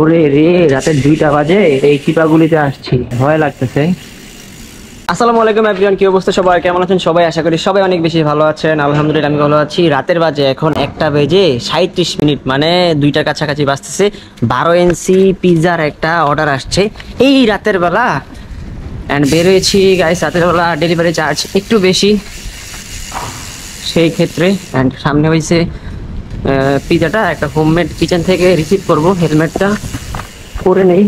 ওরে রে, রাতে 2টা বাজে এই চিপাগুলিতে আসছি, ভয় লাগতেছে। আসসালামু আলাইকুম এভরিওয়ান, কি অবস্থা সবার, কেমন আছেন সবাই? আশা করি সবাই অনেক বেশি ভালো আছেন। আলহামদুলিল্লাহ আমি ভালো আছি। রাতের বাজে এখন 1টা বেজে 37 মিনিট, মানে 2টার কাছাকাছি বাজতেছে। 12 ইঞ্চি পিৎজার একটা অর্ডার আসছে এই রাতের বেলা, অ্যান্ড বেরোয়েছি গাইস। রাতের বেলা ডেলিভারি চার্জ একটু বেশি সেই ক্ষেত্রে, অ্যান্ড সামনে হয়েছে পিৎজাটা একটা হোমমেড কিচেন থেকে রিসিভ করব। হেলমেটটা পরে নেই।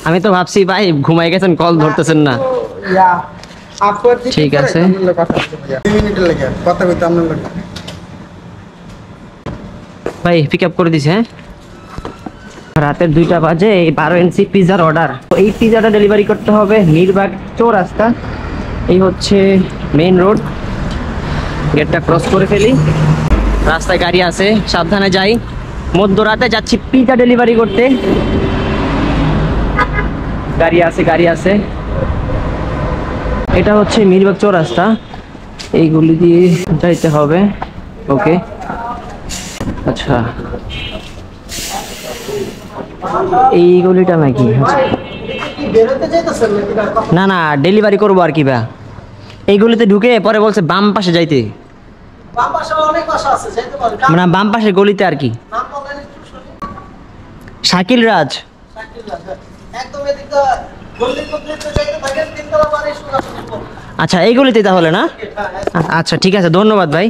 আমি তো ভাবছি ভাই ঘুমাই গেছেন, কল ধরতেছেন না। ঠিক আছে ভাই, পিক আপ করে দিছে। হ্যাঁ, রাতের 2টা বাজে, 12 ইঞ্চি পিৎজার অর্ডার। তো এই পিৎজাটা ডেলিভারি করতে হবে মিরবাগ চৌরাস্তা। এই হচ্ছে মেইন রোড, গেটটা ক্রস করে ফেলি। রাস্তায় গাড়ি আছে, সাবধানে যাই। মধ্যরাতে যাচ্ছি পিৎজা ডেলিভারি করতে। গাড়ি আছে। এটা হচ্ছে মিরবাগ চৌরাস্তা, এইগুলি দিয়ে যাইতে হবে। ওকে, আচ্ছা এই গলিটা নাকি? না না, ডেলিভারি করবো আর কি ভাই। এই গলিতে ঢুকে পরে বলছে বাম পাশে যাইতে, মানে বাম পাশের গলিতে আর কি। শাকিল রাজ। আচ্ছা এই গলিতে তাহলে না? আচ্ছা ঠিক আছে, ধন্যবাদ ভাই।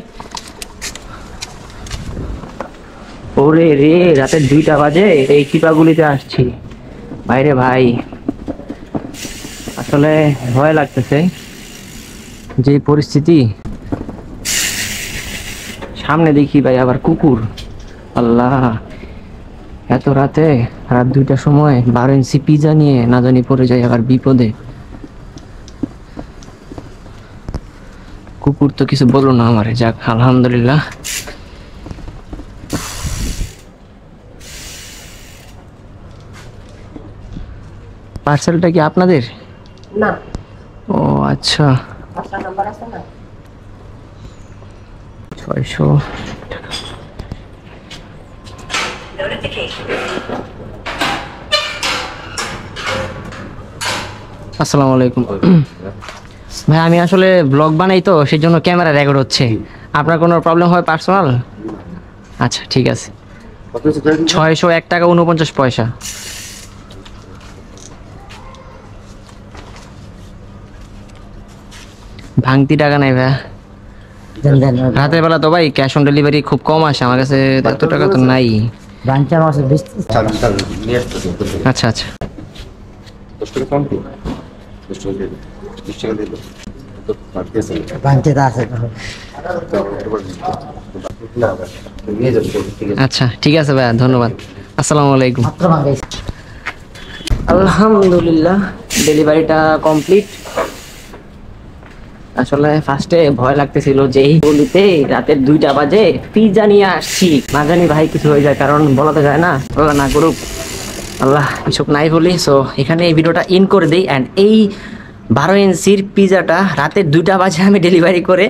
ওরে রে, রাতের 2টা বাজে এই চিপাগুলিতে আসছি বাইরে ভাই। আসলে ভয় লাগতেছে, যে পরিস্থিতি। সামনে দেখি ভাই আবার কুকুর। আল্লাহ, এত রাতে, রাত 2টার সময় 12 ইঞ্চি পিৎজা নিয়ে না জানি পড়ে যায় আবার বিপদে। কুকুর তো কিছু বললো না আমারে, যাক আলহামদুলিল্লাহ। পার্সেলটা কি আপনাদের? না। ও আচ্ছা, 600 টাকা। আসসালামু আলাইকুম ভাই, আমি আসলে ব্লগ বানাই তো, সেই জন্য ক্যামেরা রেকর্ড হচ্ছে। আপনার কোনো প্রবলেম হয় পার্সোনাল? আচ্ছা ঠিক আছে। 601 টাকা 49 পয়সা। ভাঙতি টাকা নাই ভাই, রাতের বেলা তো ভাই ক্যাশ অন ডেলিভারি খুব কম আসে আমার কাছে, এত টাকা তো নাই। আচ্ছা আচ্ছা, আচ্ছা ঠিক আছে ভাই, ধন্যবাদ। আসসালামু আলাইকুম। আলহামদুলিল্লাহ ডেলিভারিটা কমপ্লিট। আসলে ফার্স্টে ভয় লাগতেছিল যে এই গলিতে রাতের 2টা বাজে পিৎজা নিয়ে আসছি, না জানি ভাই কিছু হয়ে যায়, কারণ বলা তো যায় না, আল্লাহ না করুক, আল্লাহ এসব নাই বলি। সো এখানে এই ভিডিওটা ইন করে দিই। অ্যান্ড এই 12 ইঞ্চির পিৎজাটা রাতের 2টা বাজে আমি ডেলিভারি করে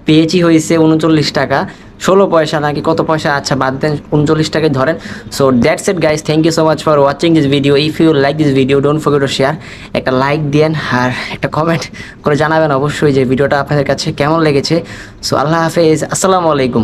পেয়েছি হয়েছে 39 টাকা 16 পয়সা নাকি কত পয়সা, আচ্ছা বাদ দেন, 39 টাকায় ধরেন। So that's it guys, thank you so much for watching this video. If you like this video don't forget to share. একটা লাইক দেন আর একটা কমেন্ট করে জানাবেন অবশ্যই যে ভিডিওটা আপনাদের কাছে কেমন লেগেছে। সো আল্লাহ হাফেজ, আসসালামু আলাইকুম।